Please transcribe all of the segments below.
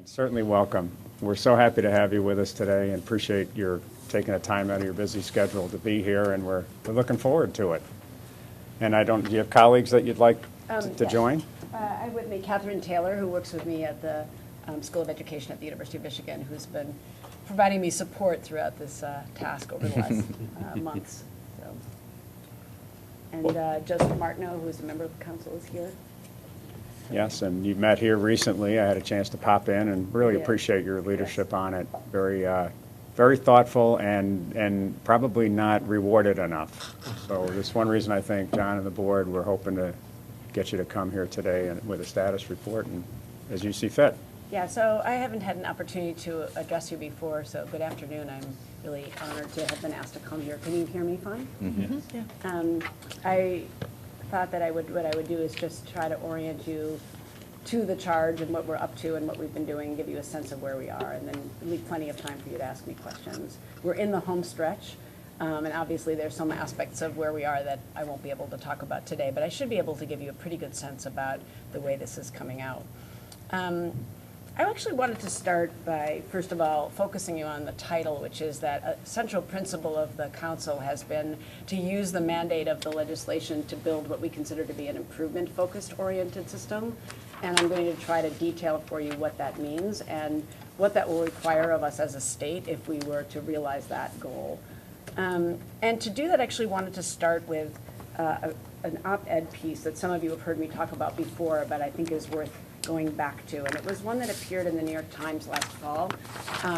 Certainly welcome. We're so happy to have you with us today and appreciate your taking the time out of your busy schedule to be here, and we're looking forward to it. And do you have colleagues that you'd like to Yes. join? I have with me Catherine Taylor, who works with me at the School of Education at the University of Michigan, who's been providing me support throughout this task over the last months. So. And Joseph Martineau, who's a member of the council, is here. Yes, and you've met here recently. I had a chance to pop in and really Yeah. appreciate your leadership on it. Very thoughtful and probably not rewarded enough. So that's one reason I think John and the board were hoping to get you to come here today and with a status report and as you see fit. Yeah, so I haven't had an opportunity to address you before, so good afternoon. I'm really honored to have been asked to come here. Can you hear me fine? Mm-hmm. Yeah. I thought that what I would do is just try to orient you to the charge and what we're up to and what we've been doing, give you a sense of where we are, and then leave plenty of time for you to ask me questions. We're in the home stretch, and obviously there's some aspects of where we are that I won't be able to talk about today, but I should be able to give you a pretty good sense about the way this is coming out. I actually wanted to start by, first of all, focusing you on the title, which is that a central principle of the council has been to use the mandate of the legislation to build what we consider to be an improvement-focused oriented system. And I'm going to try to detail for you what that means and what that will require of us as a state if we were to realize that goal. And to do that, I actually wanted to start with an op-ed piece that some of you have heard me talk about before, but I think is worth going back to, and it was one that appeared in the New York Times last fall.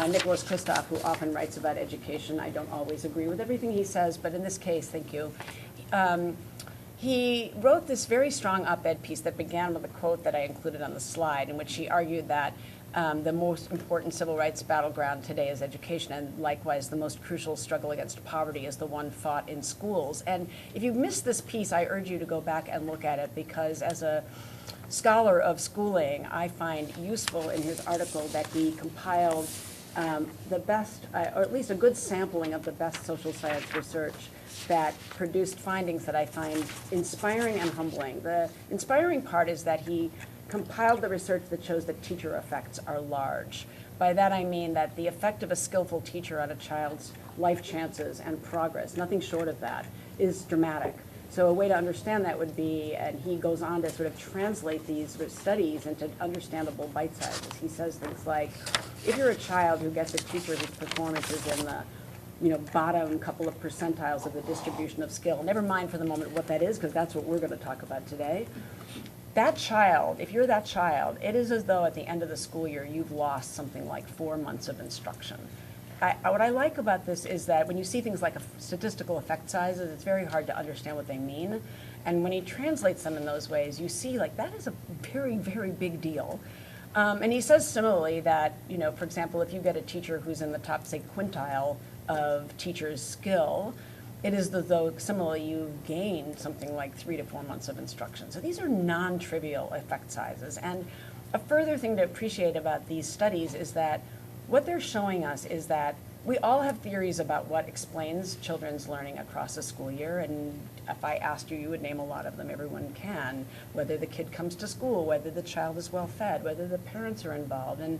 Nicholas Kristof, who often writes about education, I don't always agree with everything he says, but in this case, thank you. He wrote this very strong op-ed piece that began with a quote that I included on the slide, in which he argued that the most important civil rights battleground today is education, and likewise the most crucial struggle against poverty is the one fought in schools. And if you missed this piece, I urge you to go back and look at it, because as a scholar of schooling, I find useful in his article that he compiled the best, or at least a good sampling of the best social science research that produced findings that I find inspiring and humbling. The inspiring part is that he compiled the research that shows that teacher effects are large. By that I mean that the effect of a skillful teacher on a child's life chances and progress, nothing short of that, is dramatic. So a way to understand that would be, and he goes on to sort of translate these studies into understandable bite sizes. He says things like, if you're a child who gets a teacher whose performance is in the bottom couple of percentiles of the distribution of skill, never mind for the moment what that is, because that's what we're going to talk about today. That child, if you're that child, it is as though at the end of the school year you've lost something like 4 months of instruction. What I like about this is that when you see things like statistical effect sizes, it's very hard to understand what they mean. And when he translates them in those ways, you see like that is a very, very big deal. And he says similarly that, for example, if you get a teacher who's in the top, say, quintile of teachers' skill, it is as though similarly you gained something like 3 to 4 months of instruction. So these are non-trivial effect sizes. And a further thing to appreciate about these studies is that what they're showing us is that we all have theories about what explains children's learning across a school year, and if I asked you, you would name a lot of them. Everyone can, whether the kid comes to school, whether the child is well fed, whether the parents are involved, and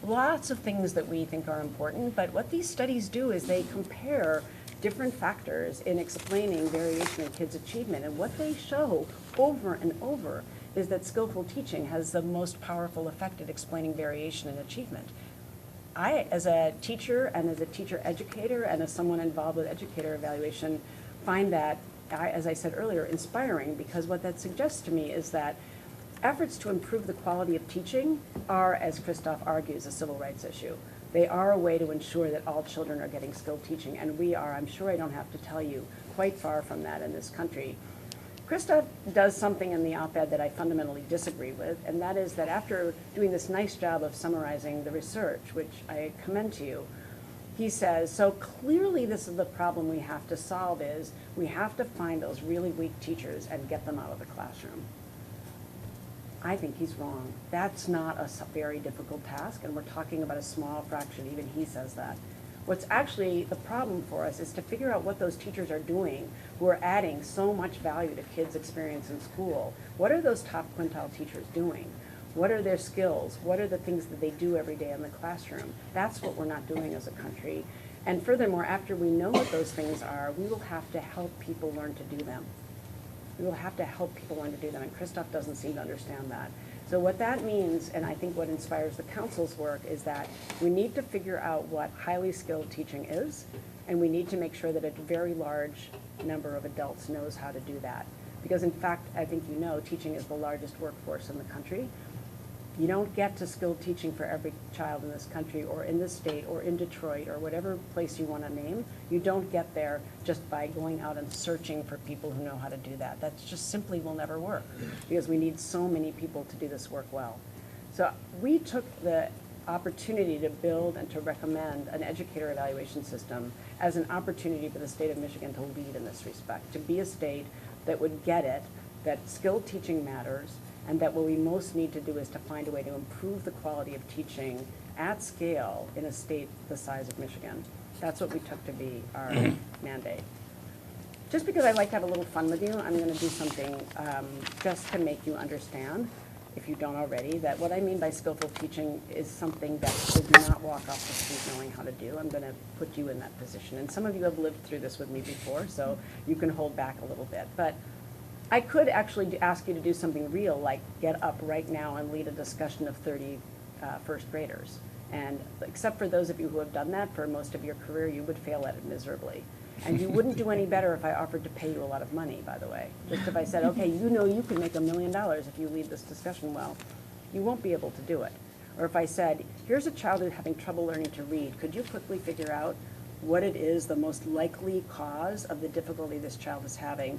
lots of things that we think are important. But what these studies do is they compare different factors in explaining variation in kids' achievement, and what they show over and over is that skillful teaching has the most powerful effect at explaining variation in achievement. I, as a teacher and as a teacher educator and as someone involved with educator evaluation, find that, as I said earlier, inspiring, because what that suggests to me is that efforts to improve the quality of teaching are, as Kristof argues, a civil rights issue. They are a way to ensure that all children are getting skilled teaching, and we are, I'm sure I don't have to tell you, quite far from that in this country. Kristof does something in the op-ed that I fundamentally disagree with, and that is that after doing this nice job of summarizing the research, which I commend to you, he says, so clearly this is the problem we have to solve is we have to find those really weak teachers and get them out of the classroom. I think he's wrong. That's not a very difficult task, and we're talking about a small fraction. Even he says that. What's actually the problem for us is to figure out what those teachers are doing who are adding so much value to kids' experience in school. What are those top quintile teachers doing? What are their skills? What are the things that they do every day in the classroom? That's what we're not doing as a country. And furthermore, after we know what those things are, we will have to help people learn to do them. We will have to help people learn to do them, and Christoph doesn't seem to understand that. So what that means, and I think what inspires the council's work, is that we need to figure out what highly skilled teaching is, and we need to make sure that a very large number of adults knows how to do that. Because in fact, I think you know, teaching is the largest workforce in the country. You don't get to skilled teaching for every child in this country or in this state or in Detroit or whatever place you want to name. You don't get there just by going out and searching for people who know how to do that. That just simply will never work because we need so many people to do this work well. So we took the opportunity to build and to recommend an educator evaluation system as an opportunity for the state of Michigan to lead in this respect, to be a state that would get it, that skilled teaching matters, and that what we most need to do is to find a way to improve the quality of teaching at scale in a state the size of Michigan. That's what we took to be our mandate. Just because I like to have a little fun with you, I'm going to do something just to make you understand, if you don't already, that what I mean by skillful teaching is something that you did not walk off the street knowing how to do. I'm going to put you in that position. And some of you have lived through this with me before, so you can hold back a little bit. But I could actually ask you to do something real, like get up right now and lead a discussion of 30 first graders. And except for those of you who have done that for most of your career, you would fail at it miserably. And you wouldn't do any better if I offered to pay you a lot of money, by the way. Just if I said, okay, you know you can make $1 million if you lead this discussion well, you won't be able to do it. Or if I said, here's a child who's having trouble learning to read, could you quickly figure out what it is the most likely cause of the difficulty this child is having?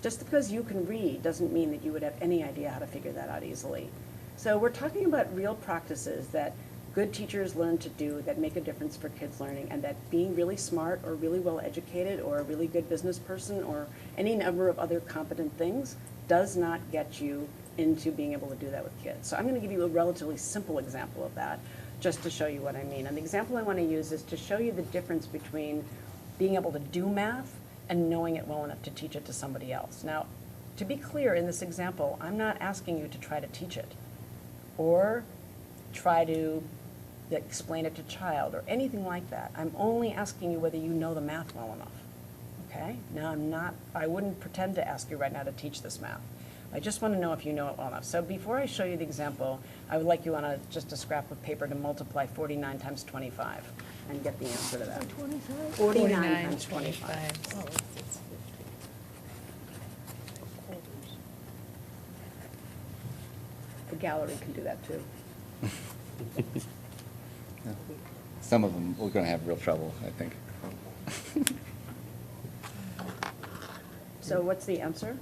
Just because you can read doesn't mean that you would have any idea how to figure that out easily. So we're talking about real practices that good teachers learn to do that make a difference for kids learning, and that being really smart or really well educated or a really good business person or any number of other competent things does not get you into being able to do that with kids. So I'm going to give you a relatively simple example of that just to show you what I mean. And the example I want to use is to show you the difference between being able to do math and knowing it well enough to teach it to somebody else. Now, to be clear, in this example, I'm not asking you to try to teach it or try to explain it to child or anything like that. I'm only asking you whether you know the math well enough, okay? Now, I wouldn't pretend to ask you right now to teach this math. I just want to know if you know it well enough. So before I show you the example, I would like you on just a scrap of paper to multiply 49 times 25 and get the answer to that. 49 times 25. Oh, it's 50. The gallery can do that too. Some of them, we're going to have real trouble, I think. So what's the answer?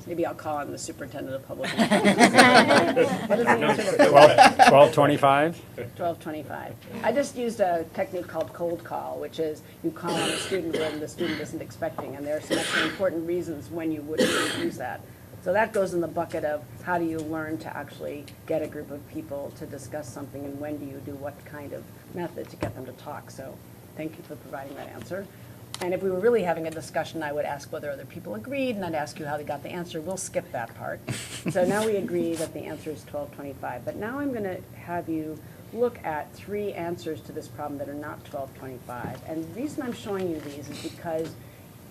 Maybe I'll call on the superintendent of public instruction. What is the answer to 1225? 1225. I just used a technique called cold call, which is you call on a student when the student isn't expecting, and there are some actually important reasons when you wouldn't use that. So that goes in the bucket of how do you learn to actually get a group of people to discuss something, and when do you do what kind of method to get them to talk. So thank you for providing that answer. And if we were really having a discussion, I would ask whether other people agreed, and I'd ask you how they got the answer. We'll skip that part. So now we agree that the answer is 1225. But now I'm going to have you look at 3 answers to this problem that are not 1225. And the reason I'm showing you these is because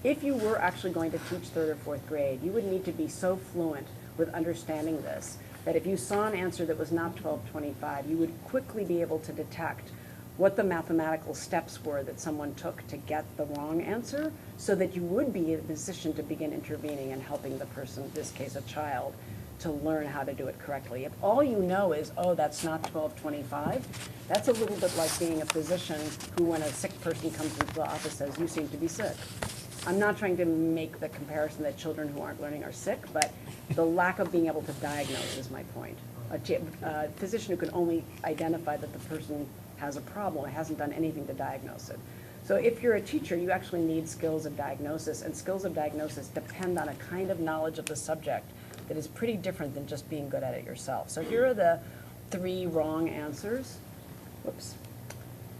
if you were actually going to teach 3rd or 4th grade, you would need to be so fluent with understanding this that if you saw an answer that was not 1225, you would quickly be able to detect what the mathematical steps were that someone took to get the wrong answer, so that you would be in a position to begin intervening and helping the person, in this case a child, to learn how to do it correctly. If all you know is, oh, that's not 1225, that's a little bit like being a physician who, when a sick person comes into the office, says, you seem to be sick. I'm not trying to make the comparison that children who aren't learning are sick, but the lack of being able to diagnose is my point. A physician who can only identify that the person has a problem, hasn't done anything to diagnose it. So if you're a teacher, you actually need skills of diagnosis, and skills of diagnosis depend on a kind of knowledge of the subject that is pretty different than just being good at it yourself. So here are the 3 wrong answers. Whoops.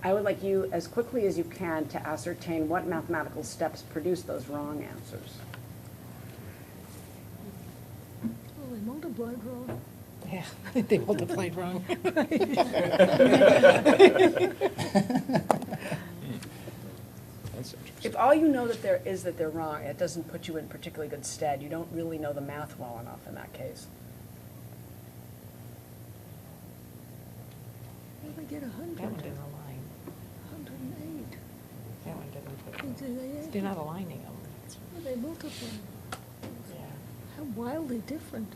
I would like you, as quickly as you can, to ascertain what mathematical steps produce those wrong answers. Oh, they multiplied wrong. Yeah, they multiplied wrong. That's interesting. If all you know that they're wrong, it doesn't put you in particularly good stead. You don't really know the math well enough in that case. Well, they get 100. That one didn't align. 108. That one didn't put, And do they add- they're not aligning them. Well, they multiply. Yeah. How wildly different.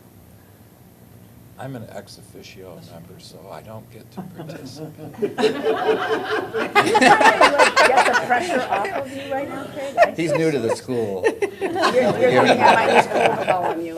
I'm an ex officio member, so I don't get to participate. Get the pressure off of you right now, Craig? He's new to the school. You're looking at my new cold call on you.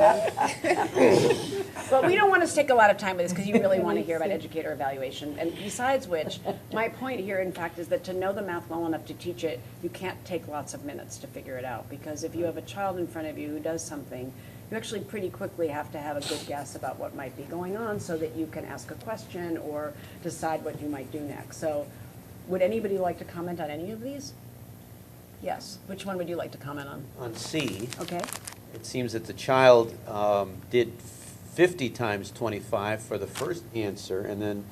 But we don't want to take a lot of time with this because you really want to hear about educator evaluation. And besides which, my point here, in fact, is that to know the math well enough to teach it, you can't take lots of minutes to figure it out. Because if you have a child in front of you who does something, you actually pretty quickly have to have a good guess about what might be going on so that you can ask a question or decide what you might do next. So would anybody like to comment on any of these? Yes. Which one would you like to comment on? On C, Okay. it seems that the child did 50 times 25 for the first answer, and then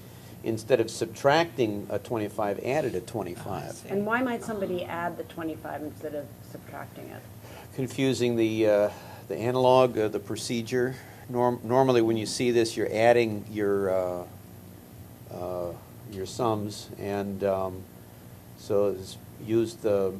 instead of subtracting a 25, added a 25. And why might somebody add the 25 instead of subtracting it? Confusing the analog, the procedure. Normally, when you see this, you're adding your sums, and so it's used the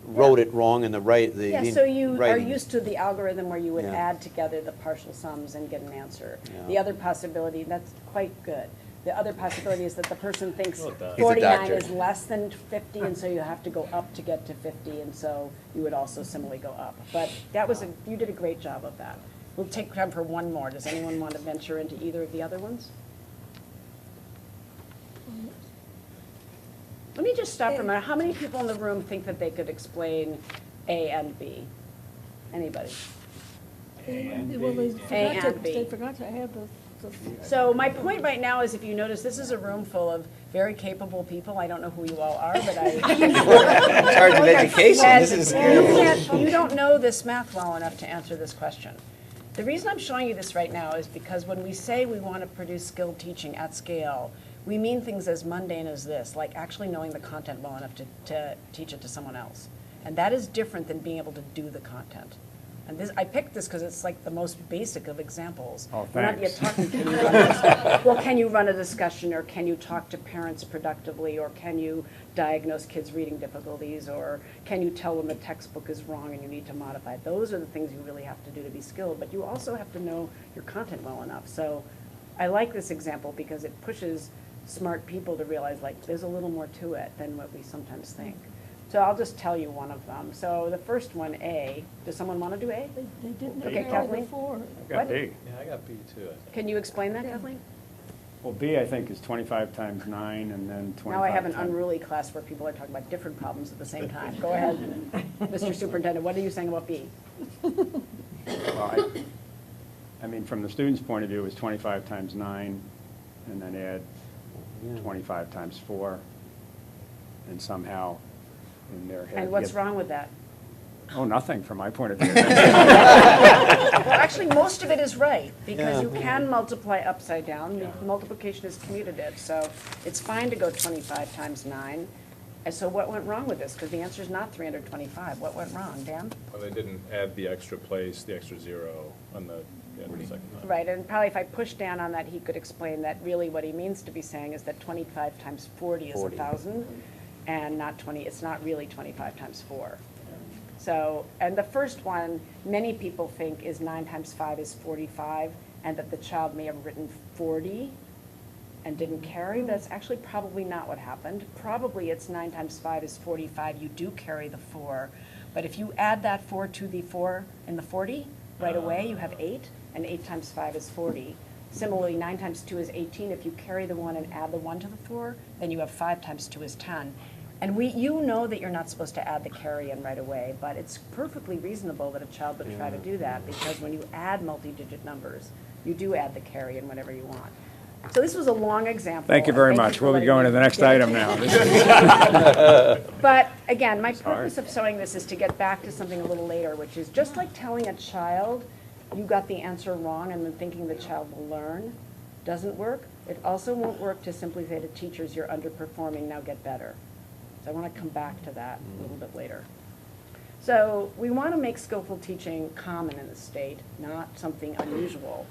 wrote it wrong in the right. Yeah, so you are writing. used to the algorithm where you would Yeah. add together the partial sums and get an answer. Yeah. The other possibility, that's quite good. The other possibility is that the person thinks He's a 49 doctor. is less than 50, and so you have to go up to get to 50, and so you would also similarly go up. But that was, you did a great job of that. We'll take time for one more. Does anyone want to venture into either of the other ones? Let me just stop for a minute. How many people in the room think that they could explain A and B? Anybody? Well, and B. they forgot to add the So my point right now is, if you notice, this is a room full of very capable people. I don't know who you all are, but I. In charge of education. And This is you don't know this math well enough to answer this question. The reason I'm showing you this right now is because when we say we want to produce skilled teaching at scale, we mean things as mundane as this, like actually knowing the content well enough to teach it to someone else. And that is different than being able to do the content. And this, I picked this because it's like the most basic of examples. Oh, We're not yet thanks. talking, can you run a, well, can you run a discussion, or can you talk to parents productively, or can you diagnose kids' reading difficulties, or can you tell them the textbook is wrong and you need to modify it? Those are the things you really have to do to be skilled, but you also have to know your content well enough. So I like this example because it pushes smart people to realize, like, there's a little more to it than what we sometimes think. So I'll just tell you one of them. So the first one, A, does someone want to do A? They didn't Okay, carry Kathleen? the 4. I've got What? B. Yeah, I got B too, I think. Can you explain that, Yeah. Kathleen? Well, B, I think, is 25 times 9, and then 25 Now I have an times- unruly class where people are talking about different problems at the same time. Go ahead, Mr. Superintendent, what are you saying about B? Well, I mean, from the student's point of view, it's 25 times 9, and then add 25 times 4, and somehow in their head. And what's get- wrong with that? Oh, nothing, from my point of view. Well, actually, most of it is right, because you can multiply upside down. Multiplication is commutative, so it's fine to go 25 times 9. And so what went wrong with this? Because the answer is not 325. What went wrong, Dan? Well, they didn't add the extra place, the extra 0 on the second line. Right, and probably if I push Dan on that, he could explain that really what he means to be saying is that 25 times 40 is 1,000, and not 20, it's not really 25 times 4. So, and the first one, many people think is 9 times 5 is 45, and that the child may have written 40 and didn't carry. That's actually probably not what happened. Probably it's 9 times 5 is 45, you do carry the 4. But if you add that 4 to the 4 in the 40, right away you have 8, and 8 times 5 is 40. Similarly, 9 times 2 is 18. If you carry the 1 and add the 1 to the 4, then you have 5 times 2 is 10. And you know that you're not supposed to add the carry in right away, but it's perfectly reasonable that a child would try to do that, because when you add multi-digit numbers, you do add the carry in whenever you want. So this was a long example. Thank you very and much. for We'll be letting going me to the next get item it. now. But again, my Sorry. purpose of showing this is to get back to something a little later, which is just like telling a child you got the answer wrong and then thinking the child will learn doesn't work. It also won't work to simply say to teachers, you're underperforming, now get better. So I want to come back to that a little bit later. So we want to make skillful teaching common in the state, not something unusual.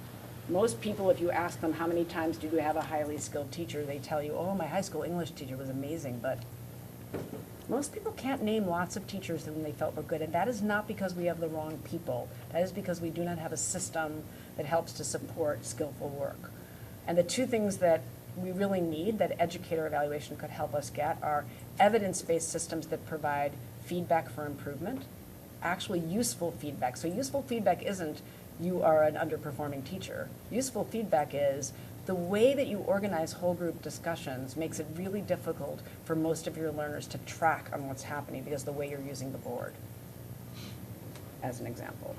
Most people, if you ask them how many times do you have a highly skilled teacher, they tell you, oh, my high school English teacher was amazing, but most people can't name lots of teachers whom they felt were good, and that is not because we have the wrong people. That is because we do not have a system that helps to support skillful work. And the two things that we really need that educator evaluation could help us get are evidence-based systems that provide feedback for improvement, actually useful feedback. So useful feedback isn't you are an underperforming teacher. Useful feedback is the way that you organize whole group discussions makes it really difficult for most of your learners to track on what's happening because of the way you're using the board, as an example.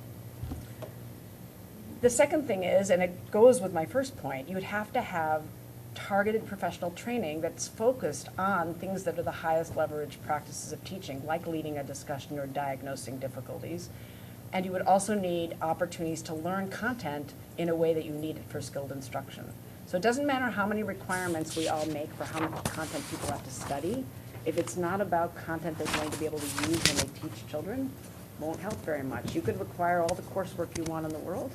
The second thing is, and it goes with my first point, you would have to have targeted professional training that's focused on things that are the highest leverage practices of teaching, like leading a discussion or diagnosing difficulties. And you would also need opportunities to learn content in a way that you need it for skilled instruction. So it doesn't matter how many requirements we all make for how much content people have to study. If it's not about content they're going to be able to use when they teach children, it won't help very much. You could require all the coursework you want in the world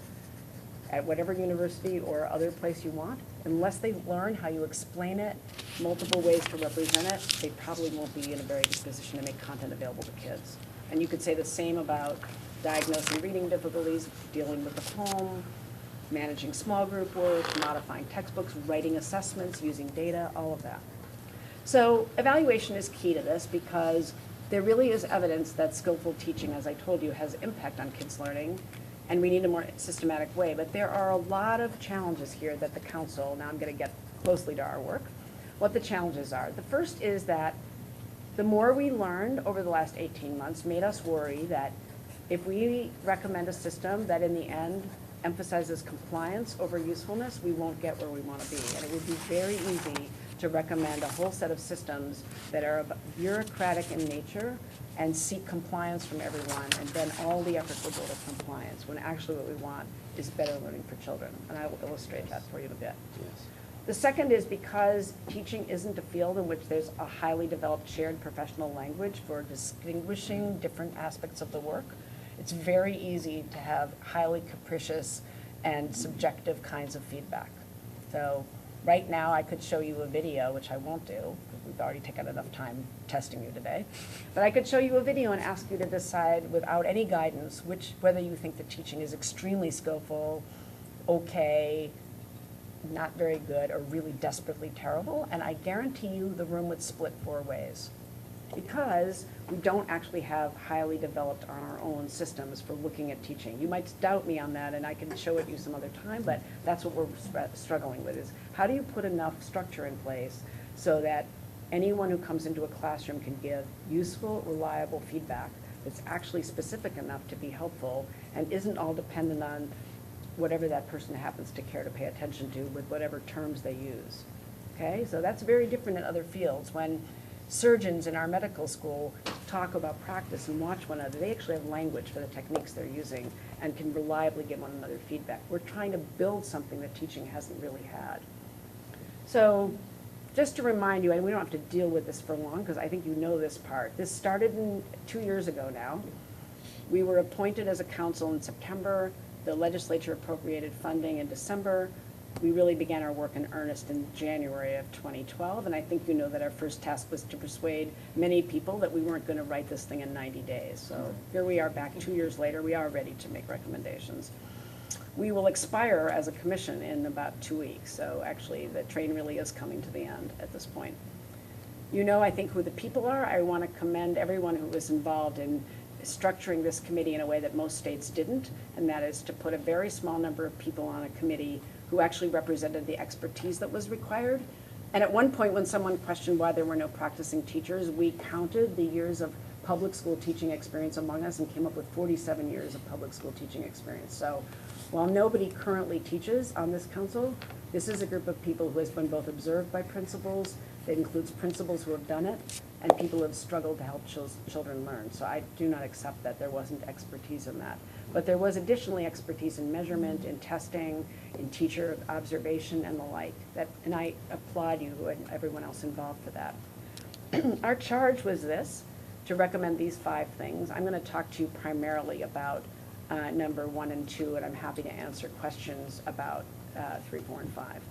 at whatever university or other place you want. Unless they learn how you explain it, multiple ways to represent it, they probably won't be in a very good position to make content available to kids. And you could say the same about diagnosing reading difficulties, dealing with the home, managing small group work, modifying textbooks, writing assessments, using data, all of that. So evaluation is key to this because there really is evidence that skillful teaching, as I told you, has impact on kids' learning, and we need a more systematic way. But there are a lot of challenges here that the council, now I'm going to get closely to our work, what the challenges are. The first is that the more we learned over the last 18 months made us worry that if we recommend a system that in the end emphasizes compliance over usefulness, we won't get where we want to be. And it would be very easy to recommend a whole set of systems that are bureaucratic in nature and seek compliance from everyone, and then all the effort will go to compliance, when actually what we want is better learning for children. And I will illustrate that for you in a bit. Yes. The second is because teaching isn't a field in which there's a highly developed shared professional language for distinguishing different aspects of the work, it's very easy to have highly capricious and subjective kinds of feedback. So right now I could show you a video, which I won't do, because we've already taken enough time testing you today. But I could show you a video and ask you to decide without any guidance whether you think the teaching is extremely skillful, okay, not very good, or really desperately terrible. And I guarantee you the room would split 4 ways. Because we don't actually have highly developed on our own systems for looking at teaching. You might doubt me on that, and I can show it you some other time, but that's what we're struggling with, is how do you put enough structure in place so that anyone who comes into a classroom can give useful, reliable feedback that's actually specific enough to be helpful and isn't all dependent on whatever that person happens to care to pay attention to with whatever terms they use. Okay, so that's very different in other fields. When surgeons in our medical school talk about practice and watch one another, they actually have language for the techniques they're using and can reliably give one another feedback. We're trying to build something that teaching hasn't really had. So just to remind you, and we don't have to deal with this for long because I think you know this part. This started 2 years ago now. We were appointed as a council in September. The legislature appropriated funding in December. We really began our work in earnest in January of 2012, and I think you know that our first task was to persuade many people that we weren't going to write this thing in 90 days. So here we are back 2 years later. We are ready to make recommendations. We will expire as a commission in about 2 weeks, so actually the train really is coming to the end at this point. You know, I think, who the people are. I want to commend everyone who was involved in structuring this committee in a way that most states didn't, and that is to put a very small number of people on a committee who actually represented the expertise that was required. And at one point when someone questioned why there were no practicing teachers, we counted the years of public school teaching experience among us and came up with 47 years of public school teaching experience. So while nobody currently teaches on this council, This is a group of people who has been both observed by principals, that includes principals who have done it, and people who have struggled to help children learn. So I do not accept that there wasn't expertise in that. But there was additionally expertise in measurement, in testing, in teacher observation and the like. And I applaud you and everyone else involved for that. Our charge was this, to recommend these 5 things. I'm going to talk to you primarily about number 1 and 2, and I'm happy to answer questions about 3, 4, and 5.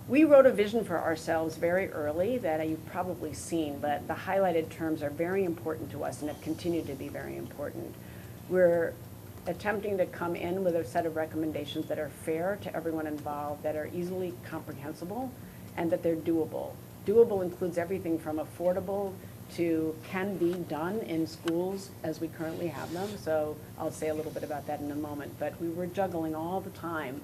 We wrote a vision for ourselves very early that you've probably seen, but the highlighted terms are very important to us and have continued to be very important. We're attempting to come in with a set of recommendations that are fair to everyone involved, that are easily comprehensible, and that they're doable. Doable includes everything from affordable to can be done in schools as we currently have them. So I'll say a little bit about that in a moment. But we were juggling all the time.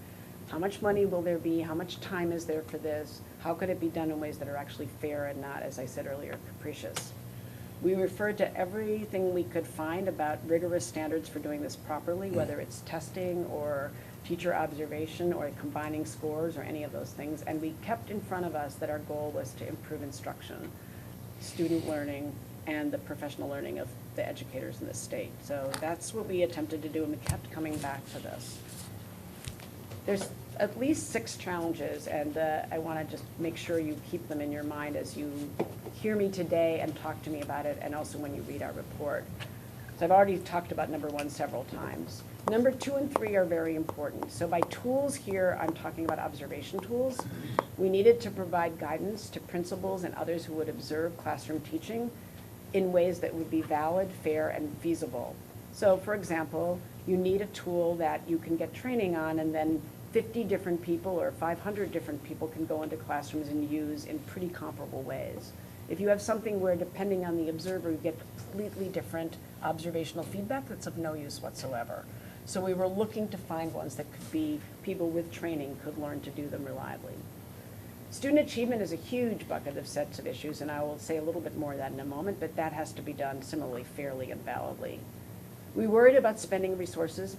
How much money will there be? How much time is there for this? How could it be done in ways that are actually fair and not, as I said earlier, capricious? We referred to everything we could find about rigorous standards for doing this properly, whether it's testing or teacher observation or combining scores or any of those things. And we kept in front of us that our goal was to improve instruction, student learning, and the professional learning of the educators in the state. So that's what we attempted to do, and we kept coming back to this. There's at least 6 challenges, and I want to just make sure you keep them in your mind as you hear me today and talk to me about it, and also when you read our report. So I've already talked about number 1 several times. Number 2 and 3 are very important. So by tools here, I'm talking about observation tools. We needed to provide guidance to principals and others who would observe classroom teaching in ways that would be valid, fair, and feasible. So for example, you need a tool that you can get training on, and then 50 different people or 500 different people can go into classrooms and use in pretty comparable ways. If you have something where, depending on the observer, you get completely different observational feedback, that's of no use whatsoever. So we were looking to find ones that could be people with training could learn to do them reliably. Student achievement is a huge bucket of sets of issues, and I will say a little bit more of that in a moment, but that has to be done similarly, fairly, and validly. We worried about spending resources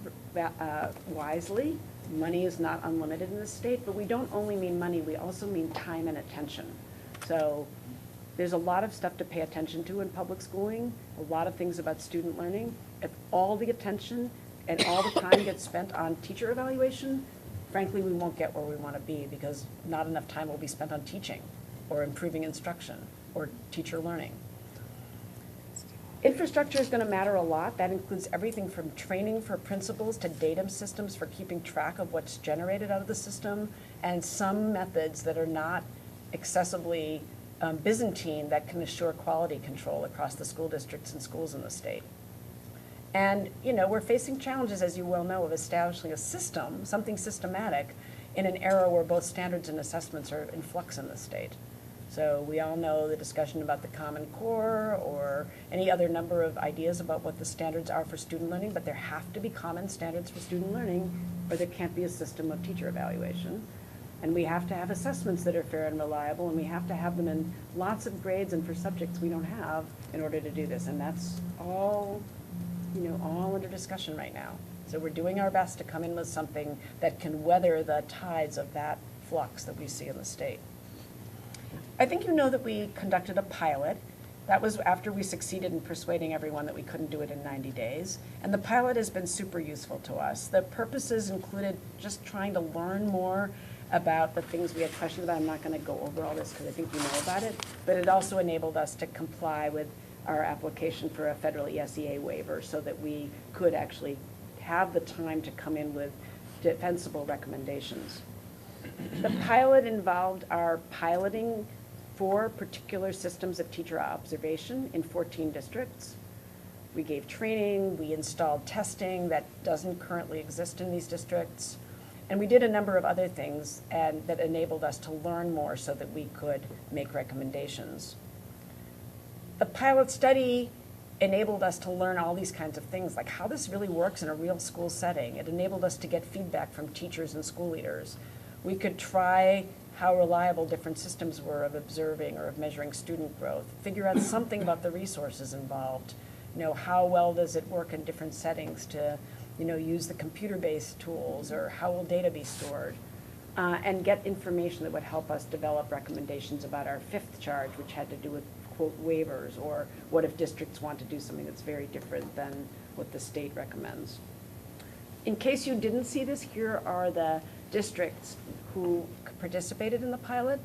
wisely. Money is not unlimited in this state, but we don't only mean money, we also mean time and attention. So there's a lot of stuff to pay attention to in public schooling, a lot of things about student learning. If all the attention and all the time gets spent on teacher evaluation, frankly, we won't get where we want to be because not enough time will be spent on teaching or improving instruction or teacher learning. Infrastructure is going to matter a lot. That includes everything from training for principals to data systems for keeping track of what's generated out of the system, and some methods that are not excessively Byzantine that can assure quality control across the school districts and schools in the state. And, you know, we're facing challenges, as you well know, of establishing a system, something systematic, in an era where both standards and assessments are in flux in the state. So we all know the discussion about the Common Core or any other number of ideas about what the standards are for student learning, but there have to be common standards for student learning or there can't be a system of teacher evaluation. And we have to have assessments that are fair and reliable, and we have to have them in lots of grades and for subjects we don't have in order to do this. And that's all, you know, all under discussion right now. So we're doing our best to come in with something that can weather the tides of that flux that we see in the state. I think you know that we conducted a pilot. That was after we succeeded in persuading everyone that we couldn't do it in 90 days. And the pilot has been super useful to us. The purposes included just trying to learn more about the things we had questions about. I'm not going to go over all this because I think you know about it. But it also enabled us to comply with our application for a federal ESEA waiver so that we could actually have the time to come in with defensible recommendations. The pilot involved our piloting 4 particular systems of teacher observation in 14 districts. We gave training, we installed testing that doesn't currently exist in these districts, and we did a number of other things and that enabled us to learn more so that we could make recommendations. The pilot study enabled us to learn all these kinds of things, like how this really works in a real school setting. It enabled us to get feedback from teachers and school leaders. We could try how reliable different systems were of observing or of measuring student growth, figure out something about the resources involved, you know, how well does it work in different settings to, you know, use the computer-based tools, or how will data be stored. and get information that would help us develop recommendations about our fifth charge, which had to do with, quote, waivers, or what if districts want to do something that's very different than what the state recommends. In case you didn't see this, here are the districts who participated in the pilot.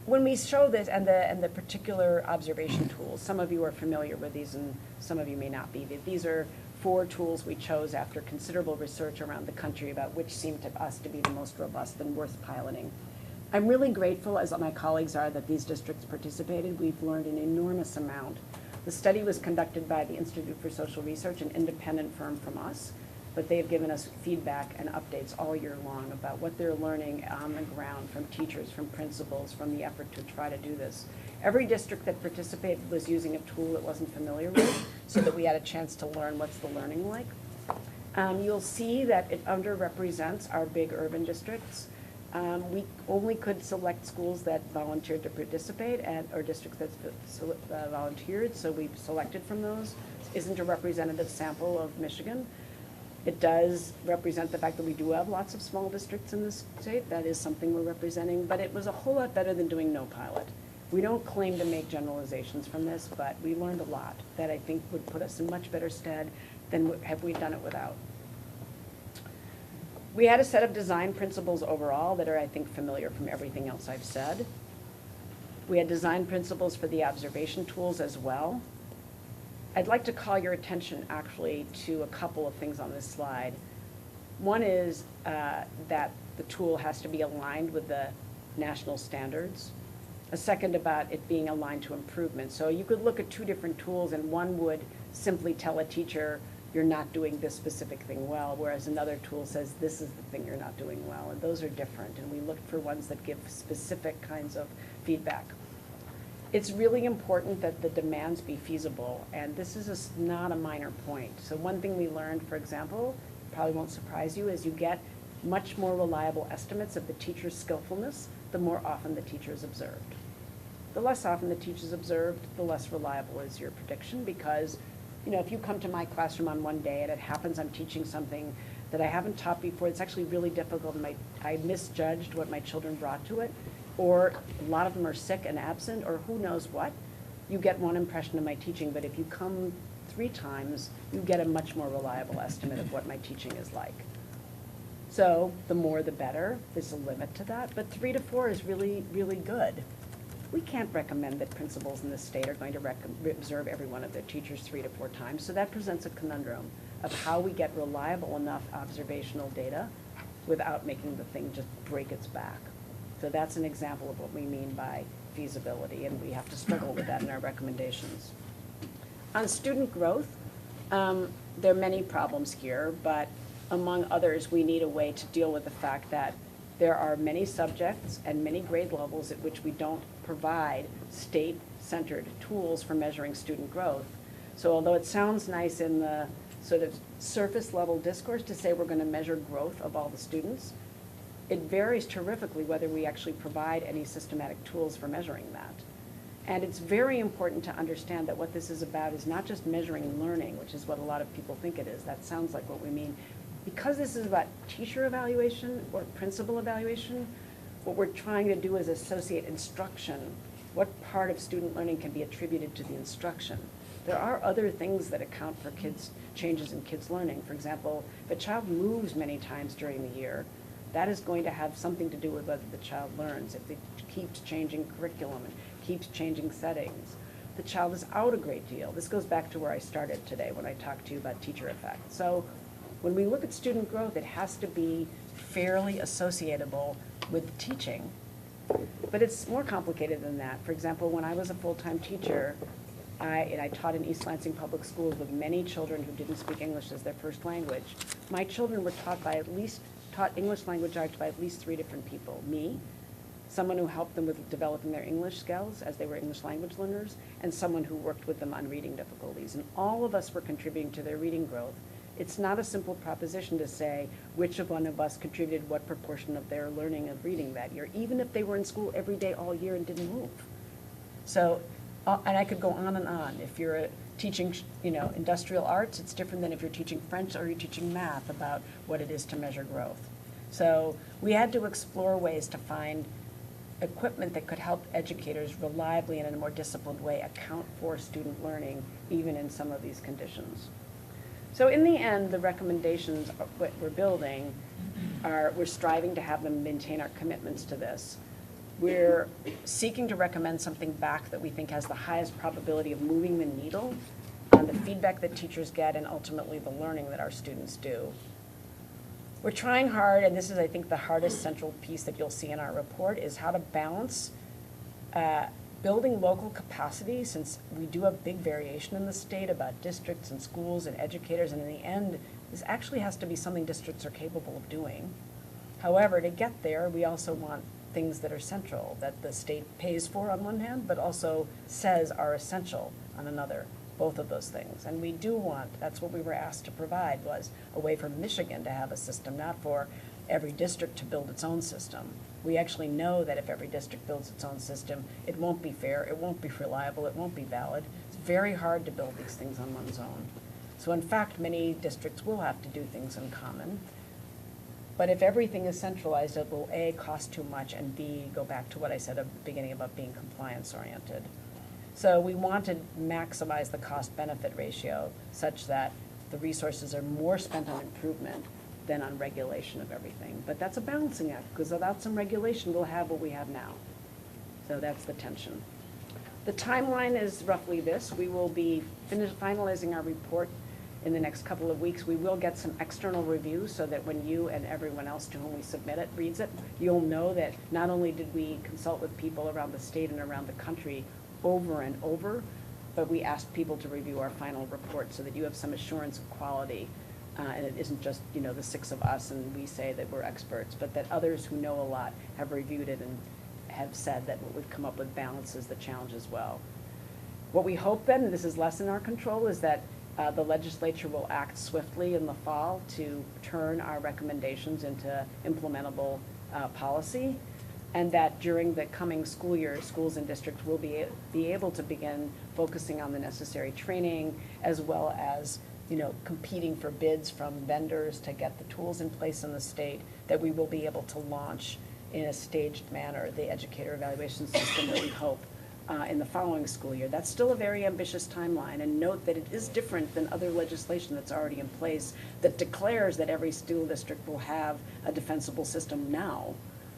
When we show this and the particular observation tools, some of you are familiar with these and some of you may not be. These are 4 tools we chose after considerable research around the country about which seemed to us to be the most robust and worth piloting. I'm really grateful, as my colleagues are, that these districts participated. We've learned an enormous amount. The study was conducted by the Institute for Social Research, an independent firm from us, but they have given us feedback and updates all year long about what they're learning on the ground from teachers, from principals, from the effort to try to do this. Every district that participated was using a tool it wasn't familiar with, so that we had a chance to learn what's the learning like. You'll see that it underrepresents our big urban districts. We only could select schools that volunteered to participate or districts that volunteered, so we selected from those. This isn't a representative sample of Michigan. It does represent the fact that we do have lots of small districts in this state. That is something we're representing, but it was a whole lot better than doing no pilot. We don't claim to make generalizations from this, but we learned a lot that I think would put us in much better stead than have we done it without. We had a set of design principles overall that are, I think, familiar from everything else I've said. We had design principles for the observation tools as well. I'd like to call your attention actually to a couple of things on this slide. One is that the tool has to be aligned with the national standards. A second about it being aligned to improvement. So you could look at 2 different tools and one would simply tell a teacher, you're not doing this specific thing well, whereas another tool says this is the thing you're not doing well, and those are different, and we looked for ones that give specific kinds of feedback. It's really important that the demands be feasible, and this is not a minor point. So one thing we learned, for example, probably won't surprise you, is you get much more reliable estimates of the teacher's skillfulness the more often the teacher is observed. The less often the teacher is observed, the less reliable is your prediction, because if you come to my classroom on one day and it happens I'm teaching something that I haven't taught before, it's actually really difficult, and I misjudged what my children brought to it, or a lot of them are sick and absent, or who knows what, you get one impression of my teaching, but if you come 3 times, you get a much more reliable estimate of what my teaching is like. So the more the better, there's a limit to that, but 3 to 4 is really, really good. We can't recommend that principals in this state are going to observe every one of their teachers 3 to 4 times. So that presents a conundrum of how we get reliable enough observational data without making the thing just break its back. So that's an example of what we mean by feasibility, and we have to struggle with that in our recommendations. On student growth, there are many problems here, but among others, we need a way to deal with the fact that there are many subjects and many grade levels at which we don't provide state-centered tools for measuring student growth. So although it sounds nice in the sort of surface level discourse to say we're going to measure growth of all the students, it varies terrifically whether we actually provide any systematic tools for measuring that. And it's very important to understand that what this is about is not just measuring learning, which is what a lot of people think it is. That sounds like what we mean. Because this is about teacher evaluation or principal evaluation, what we're trying to do is associate instruction. What part of student learning can be attributed to the instruction? There are other things that account for changes in kids' learning. For example, if a child moves many times during the year, that is going to have something to do with whether the child learns. If it keeps changing curriculum and keeps changing settings, the child is out a great deal. This goes back to where I started today when I talked to you about teacher effect. So when we look at student growth, it has to be fairly associatable with teaching. But it's more complicated than that. For example, when I was a full-time teacher, I taught in East Lansing Public Schools with many children who didn't speak English as their first language. My children were taught English language arts by at least 3 different people. Me, someone who helped them with developing their English skills as they were English language learners, and someone who worked with them on reading difficulties. And all of us were contributing to their reading growth. It's not a simple proposition to say which of one of us contributed what proportion of their learning of reading that year, even if they were in school every day all year and didn't move. So, and I could go on and on. If you're teaching, industrial arts, it's different than if you're teaching French or you're teaching math about what it is to measure growth. So we had to explore ways to find equipment that could help educators reliably and in a more disciplined way account for student learning, even in some of these conditions. So in the end, the recommendations of what we're building we're striving to have them maintain our commitments to this. We're seeking to recommend something back that we think has the highest probability of moving the needle on the feedback that teachers get and ultimately the learning that our students do. We're trying hard, and this is, I think, the hardest central piece that you'll see in our report, is how to balance building local capacity, since we do have big variation in the state about districts and schools and educators, and in the end, this actually has to be something districts are capable of doing. However, to get there, we also want things that are central, that the state pays for on one hand, but also says are essential on another, both of those things. And we do want, that's what we were asked to provide, was a way for Michigan to have a system, not for every district to build its own system. We actually know that if every district builds its own system, it won't be fair, it won't be reliable, it won't be valid. It's very hard to build these things on one's own. So in fact, many districts will have to do things in common. But if everything is centralized, it will A, cost too much, and B, go back to what I said at the beginning about being compliance-oriented. So we want to maximize the cost-benefit ratio such that the resources are more spent on improvement than on regulation of everything. But that's a balancing act, because without some regulation, we'll have what we have now. So that's the tension. The timeline is roughly this. We will be finalizing our report in the next couple of weeks. We will get some external review so that when you and everyone else to whom we submit it reads it, you'll know that not only did we consult with people around the state and around the country over and over, but we asked people to review our final report so that you have some assurance of quality. And it isn't just, the 6 of us and we say that we're experts, but that others who know a lot have reviewed it and have said that what we've come up with balances the challenge as well. What we hope then, and this is less in our control, is that the legislature will act swiftly in the fall to turn our recommendations into implementable policy, and that during the coming school year, schools and districts will be able to begin focusing on the necessary training, as well as competing for bids from vendors to get the tools in place in the state, that we will be able to launch in a staged manner the educator evaluation system that we hope in the following school year. That's still a very ambitious timeline, and note that it is different than other legislation that's already in place that declares that every school district will have a defensible system now.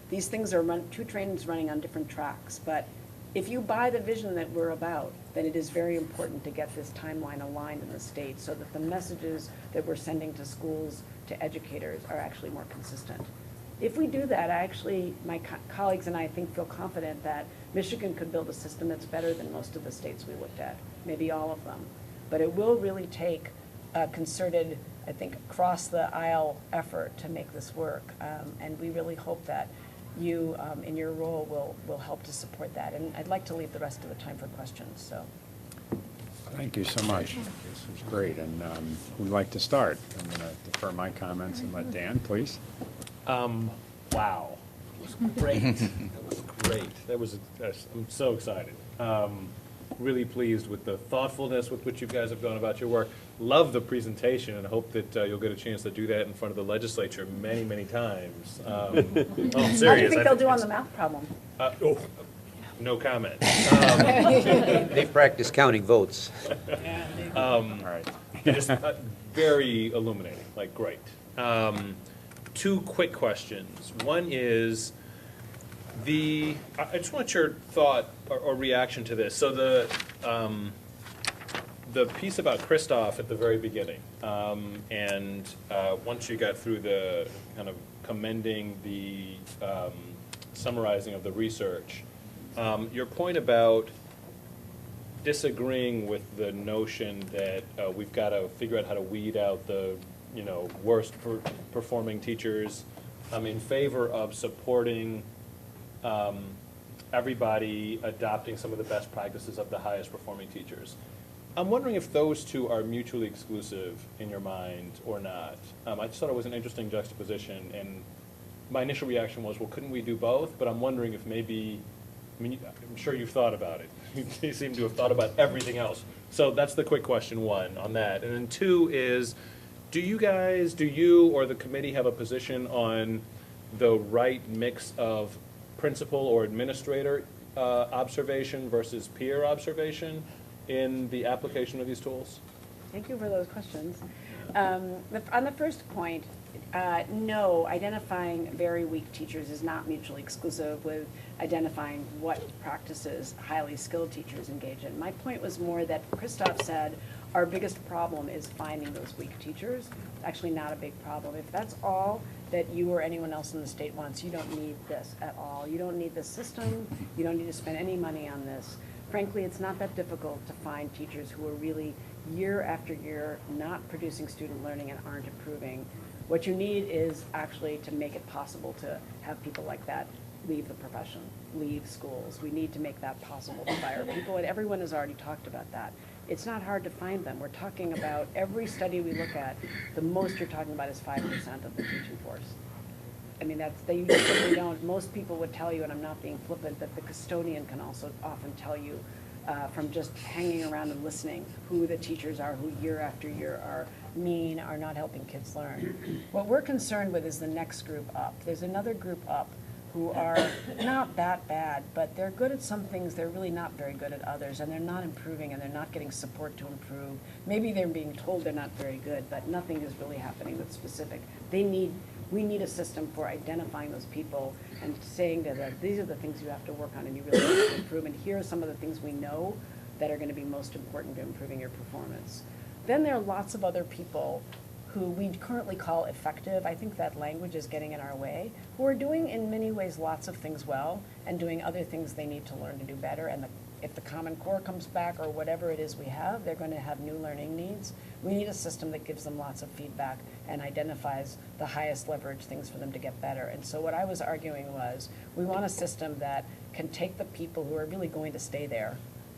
These things are two trains running on different tracks, but if you buy the vision that we're about, then it is very important to get this timeline aligned in the state so that the messages that we're sending to schools, to educators, are actually more consistent. If we do that, my colleagues and I think feel confident that Michigan could build a system that's better than most of the states we looked at, maybe all of them. But it will really take a concerted, I think, across the aisle effort to make this work. And we really hope that you, in your role, will help to support that. And I'd like to leave the rest of the time for questions, so. Thank you so much. This was great, and who'd like to start? I'm going to defer my comments and let Dan, please. Wow, it was great. That was great. I'm so excited. Really pleased with the thoughtfulness with which you guys have gone about your work. Love the presentation, and hope that you'll get a chance to do that in front of the legislature many, many times. I'm How do you serious. think they'll do on the math problem? No comment. They practice counting votes. All right. Just very illuminating, great. 2 quick questions. One is, I just want your thought or reaction to this. So the piece about Christoph at the very beginning, and once you got through the kind of commending the summarizing of the research, your point about disagreeing with the notion that we've got to figure out how to weed out the worst performing teachers in favor of supporting everybody adopting some of the best practices of the highest performing teachers. I'm wondering if those two are mutually exclusive in your mind or not. I just thought it was an interesting juxtaposition, and my initial reaction was, well, couldn't we do both? But I'm wondering if maybe, I'm sure you've thought about it. You seem to have thought about everything else. So that's the quick question 1 on that. And then 2 is, do you or the committee have a position on the right mix of principal or administrator observation versus peer observation in the application of these tools? Thank you for those questions. On the first point, no, identifying very weak teachers is not mutually exclusive with identifying what practices highly skilled teachers engage in. My point was more that Christoph said our biggest problem is finding those weak teachers. It's actually not a big problem. If that's all that you or anyone else in the state wants, you don't need this at all. You don't need this system. You don't need to spend any money on this. Frankly, it's not that difficult to find teachers who are really year after year not producing student learning and aren't improving. What you need is actually to make it possible to have people like that leave the profession, leave schools. We need to make that possible to fire people, and everyone has already talked about that. It's not hard to find them. We're talking about, every study we look at, the most you're talking about is 5% of the teaching force. I mean, they usually don't. Most people would tell you, and I'm not being flippant, that the custodian can also often tell you from just hanging around and listening who the teachers are, who year after year are mean, are not helping kids learn. What we're concerned with is the next group up. There's another group up who are not that bad, but they're good at some things, they're really not very good at others, and they're not improving, and they're not getting support to improve. Maybe they're being told they're not very good, but nothing is really happening that's specific. We need a system for identifying those people and saying to them, these are the things you have to work on and you really have to improve, and here are some of the things we know that are going to be most important to improving your performance. Then there are lots of other people who we currently call effective. I think that language is getting in our way, who are doing in many ways lots of things well and doing other things they need to learn to do better. And if the Common Core comes back or whatever it is we have, they're going to have new learning needs. We need a system that gives them lots of feedback and identifies the highest leverage things for them to get better. And so what I was arguing was, we want a system that can take the people who are really going to stay there,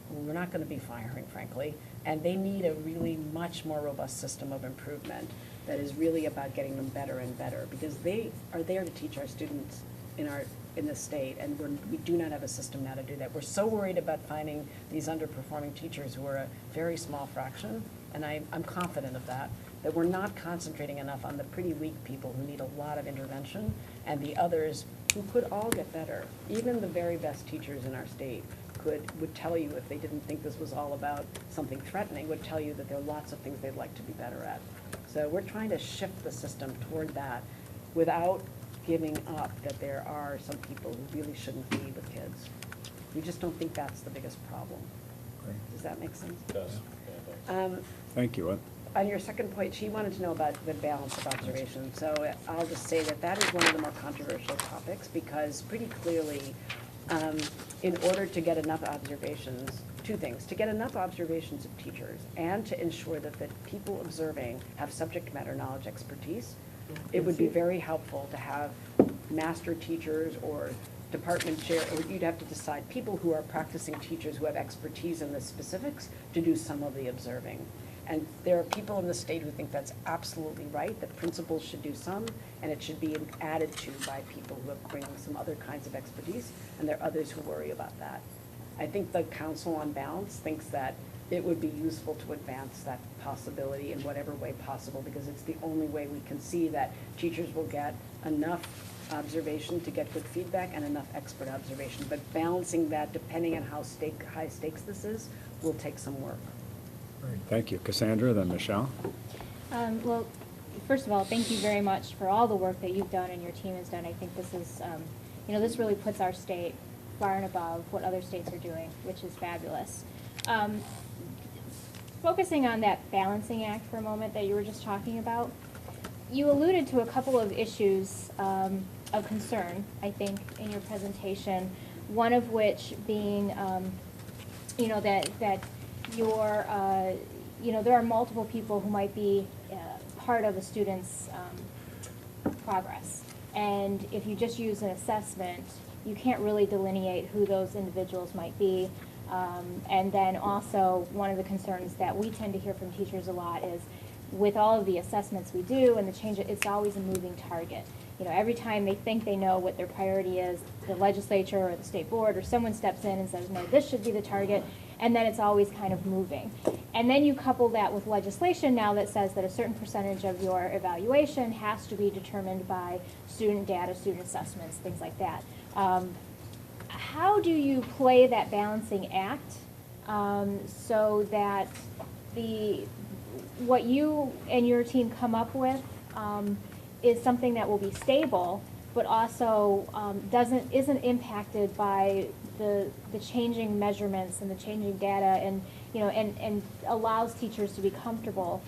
who we're not going to be firing, frankly, and they need a really much more robust system of improvement that is really about getting them better and better, because they are there to teach our students in the state, and we do not have a system now to do that. We're so worried about finding these underperforming teachers who are a very small fraction, and I'm confident of that we're not concentrating enough on the pretty weak people who need a lot of intervention, and the others who could all get better. Even the very best teachers in our state would tell you, if they didn't think this was all about something threatening, would tell you that there are lots of things they'd like to be better at. So we're trying to shift the system toward that without giving up that there are some people who really shouldn't be with kids. We just don't think that's the biggest problem. Great. Does that make sense? It does. Yeah, thanks. Thank you. On your second point, she wanted to know about the balance of observation. So I'll just say that is one of the more controversial topics, because pretty clearly, in order to get enough observations, two things: to get enough observations of teachers and to ensure that the people observing have subject matter knowledge expertise, it would be very helpful to have master teachers or department chair, or you'd have to decide people who are practicing teachers who have expertise in the specifics to do some of the observing. And there are people in the state who think that's absolutely right, that principals should do some, and it should be added to by people who are bringing some other kinds of expertise, and there are others who worry about that. I think the Council on Balance thinks that it would be useful to advance that possibility in whatever way possible, because it's the only way we can see that teachers will get enough observation to get good feedback and enough expert observation. But balancing that, depending on how high stakes this is, will take some work. Great. Thank you. Cassandra, then Michelle. Well, first of all, thank you very much for all the work that you've done and your team has done. I think this is, this really puts our state far and above what other states are doing, which is fabulous. Focusing on that balancing act for a moment that you were just talking about, you alluded to a couple of issues of concern, I think, in your presentation, one of which being, that there are multiple people who might be part of a student's progress. And if you just use an assessment, you can't really delineate who those individuals might be. And then also, one of the concerns that we tend to hear from teachers a lot is, with all of the assessments we do and the change, it's always a moving target. Every time they think they know what their priority is, the legislature or the state board or someone steps in and says, no, this should be the target. and then it's always kind of moving. And then you couple that with legislation now that says that a certain percentage of your evaluation has to be determined by student data, student assessments, things like that. How do you play that balancing act so that what you and your team come up with is something that will be stable, but also isn't impacted by the changing measurements and the changing data, and and allows teachers to be comfortable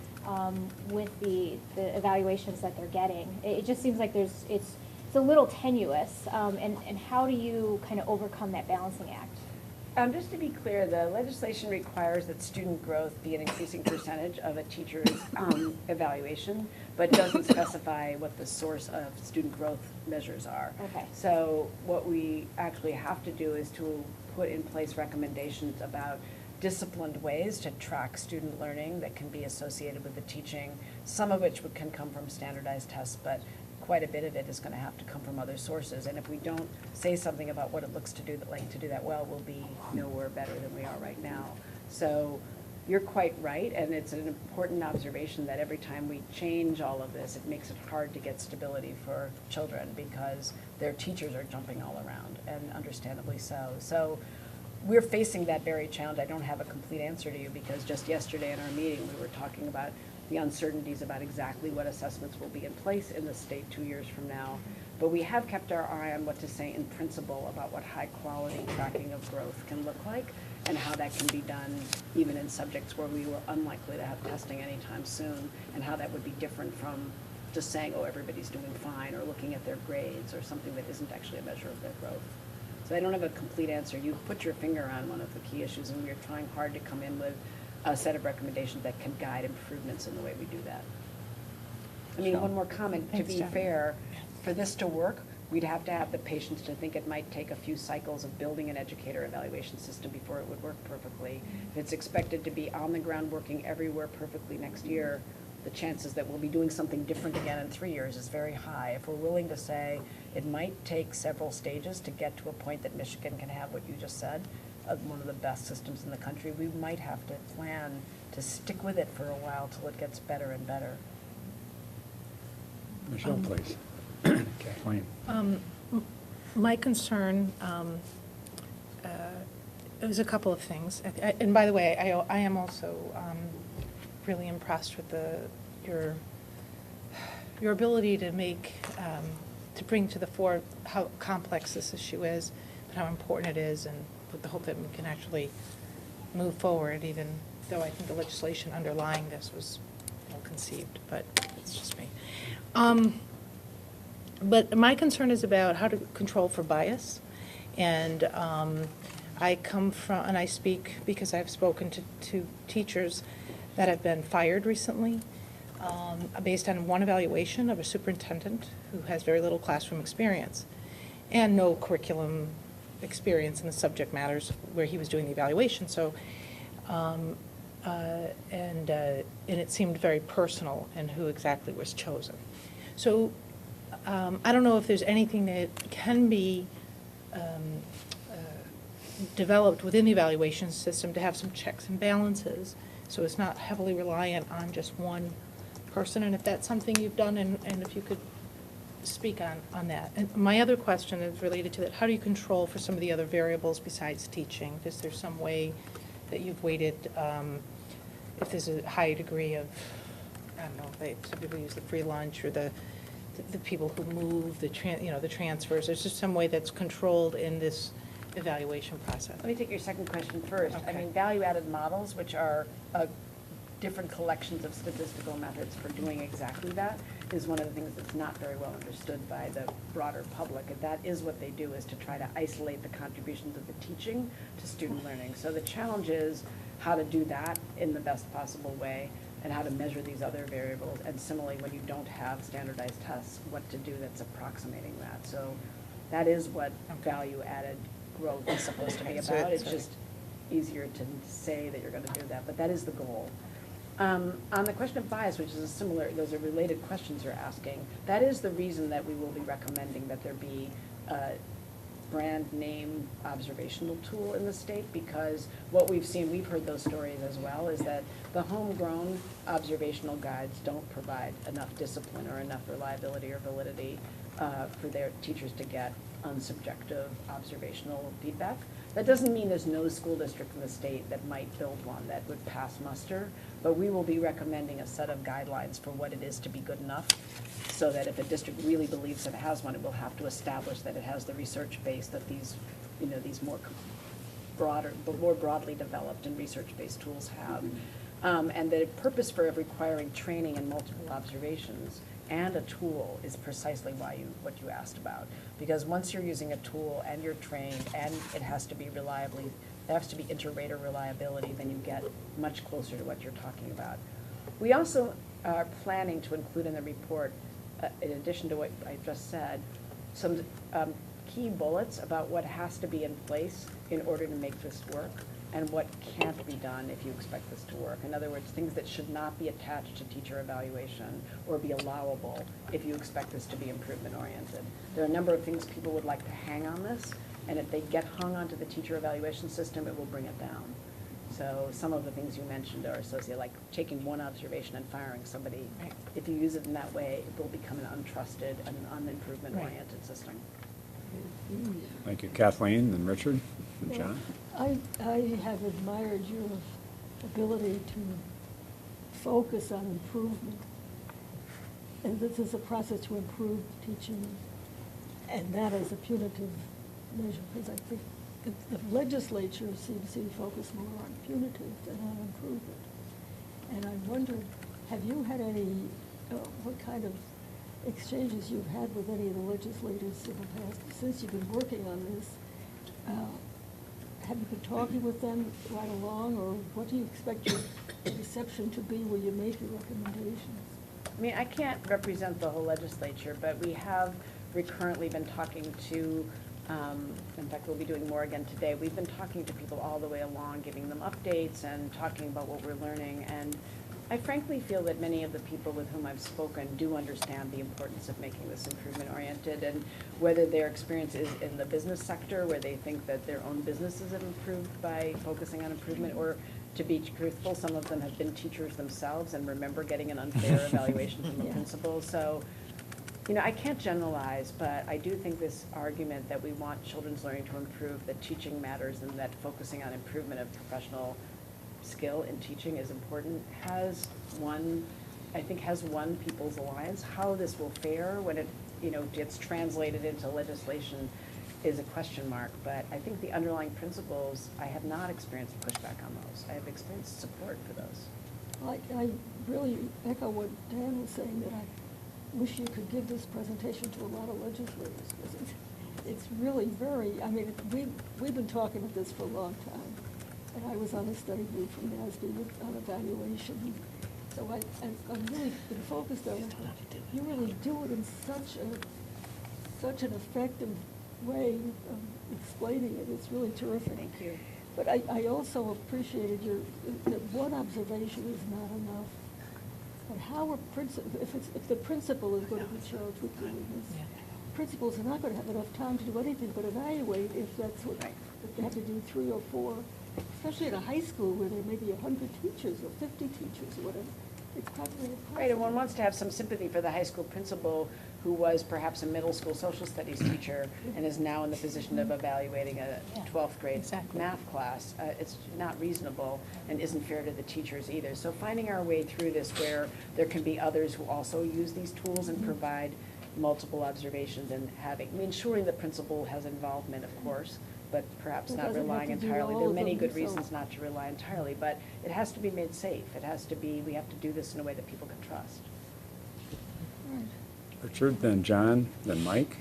with the evaluations that they're getting. It just seems like it's a little tenuous, and how do you kind of overcome that balancing act? Just to be clear, the legislation requires that student growth be an increasing percentage of a teacher's evaluation, but doesn't specify what the source of student growth measures are. Okay. So what we actually have to do is to put in place recommendations about disciplined ways to track student learning that can be associated with the teaching, some of which can come from standardized tests, but quite a bit of it is going to have to come from other sources. And if we don't say something about what it looks to do that well, we'll be nowhere better than we are right now. So you're quite right, and it's an important observation that every time we change all of this, it makes it hard to get stability for children because their teachers are jumping all around, and understandably so. So we're facing that very challenge. I don't have a complete answer to you because just yesterday in our meeting, we were talking about the uncertainties about exactly what assessments will be in place in the state 2 years from now. But we have kept our eye on what to say in principle about what high-quality tracking of growth can look like and how that can be done even in subjects where we were unlikely to have testing anytime soon, and how that would be different from just saying, oh, everybody's doing fine, or looking at their grades or something that isn't actually a measure of their growth. So I don't have a complete answer. You've put your finger on one of the key issues, and we're trying hard to come in with a set of recommendations that can guide improvements in the way we do that. I mean, one more comment, to Thanks, be Jen. fair, for this to work, we'd have to have the patience to think it might take a few cycles of building an educator evaluation system before it would work perfectly. If it's expected to be on the ground working everywhere perfectly next year, the chances that we'll be doing something different again in 3 years is very high. If we're willing to say it might take several stages to get to a point that Michigan can have what you just said, one of the best systems in the country, we might have to plan to stick with it for a while till it gets better and better. Michelle, please. Kathleen. My concern, it was a couple of things. And by the way, I am also really impressed with your ability to to bring to the fore how complex this issue is, but how important it is, and with the hope that we can actually move forward, even though I think the legislation underlying this was well-conceived, but it's just me. But my concern is about how to control for bias, and I come from, and I speak because I've spoken to teachers that have been fired recently based on one evaluation of a superintendent who has very little classroom experience and no curriculum experience in the subject matters where he was doing the evaluation. So, and it seemed very personal in who exactly was chosen. So I don't know if there's anything that can be developed within the evaluation system to have some checks and balances, so it's not heavily reliant on just one person, and if that's something you've done, and if you could speak on that. And my other question is related to that. How do you control for some of the other variables besides teaching? Is there some way that you've weighted, if there's a high degree of, I don't know, some people use the free lunch or the people who move, the transfers. There's just some way that's controlled in this evaluation process. Let me take your second question first. I Okay. mean, value-added models, which are different collections of statistical methods for doing exactly that, is one of the things that's not very well understood by the broader public. And that is what they do, is to try to isolate the contributions of the teaching to student learning. So the challenge is how to do that in the best possible way, and how to measure these other variables, and similarly, when you don't have standardized tests, what to do that's approximating that. So that is what value-added growth is supposed to be Okay, so about. it's It's just easier to say that you're going to do that, but that is the goal. On the question of bias, which is those are related questions you're asking, that is the reason that we will be recommending that there be brand name observational tool in the state, because what we've seen, we've heard those stories as well, is that the homegrown observational guides don't provide enough discipline or enough reliability or validity for their teachers to get unsubjective observational feedback. That doesn't mean there's no school district in the state that might build one that would pass muster, but we will be recommending a set of guidelines for what it is to be good enough, so that if a district really believes it has one, it will have to establish that it has the research base that these, these more broadly developed and research-based tools have. And the purpose for requiring training and multiple observations and a tool is precisely what you asked about. Because once you're using a tool and you're trained and it has to be inter-rater reliability, then you get much closer to what you're talking about. We also are planning to include in the report, in addition to what I just said, some key bullets about what has to be in place in order to make this work, and what can't be done if you expect this to work. In other words, things that should not be attached to teacher evaluation or be allowable if you expect this to be improvement-oriented. There are a number of things people would like to hang on this, and if they get hung onto the teacher evaluation system, it will bring it down. So some of the things you mentioned are associated, like taking one observation and firing somebody. If you use it in that way, it will become an untrusted and unimprovement-oriented system. Thank you. Kathleen, then Richard, and John. I have admired your ability to focus on improvement. And this is a process to improve teaching, and that is a punitive measure, because I think the legislature seems to focus more on punitive than on improvement. And I wondered, have you had any, what kind of exchanges you've had with any of the legislators in the past, since you've been working on this? Have you been talking with them right along, or what do you expect your reception to be when you make your recommendations? I mean, I can't represent the whole legislature, but we have recurrently been talking to, in fact, we'll be doing more again today. We've been talking to people all the way along, giving them updates and talking about what we're learning. And I frankly feel that many of the people with whom I've spoken do understand the importance of making this improvement-oriented, and whether their experience is in the business sector, where they think that their own businesses have improved by focusing on improvement, or to be truthful, some of them have been teachers themselves and remember getting an unfair evaluation from a principal. So, I can't generalize, but I do think this argument that we want children's learning to improve, that teaching matters, and that focusing on improvement of professional skill in teaching is important, has won People's Alliance. How this will fare when it gets translated into legislation is a question mark, but I think the underlying principles, I have not experienced pushback on those. I have experienced support for those. I really echo what Dan was saying, that I wish you could give this presentation to a lot of legislators, because it's really we've been talking about this for a long time. And I was on a study group from NASB on evaluation. So I've really been focused on it. You really do it in such an effective way of explaining it. It's really terrific. Thank you. But I also appreciated that one observation is not enough. But how if the principal is going to be charged with doing this, principals are not going to have enough time to do anything but evaluate if that's what if they have to do 3 or 4. Especially at a high school where there may be 100 teachers or 50 teachers or whatever. It's probably impossible. Right, and one wants to have some sympathy for the high school principal who was perhaps a middle school social studies teacher and is now in the position of evaluating a 12th grade math class. It's not reasonable and isn't fair to the teachers either. So finding our way through this where there can be others who also use these tools and provide multiple observations, and ensuring the principal has involvement, of course, but perhaps not relying entirely. There are many good reasons not to rely entirely, but it has to be made safe. We have to do this in a way that people can trust. Richard, then John, then Mike.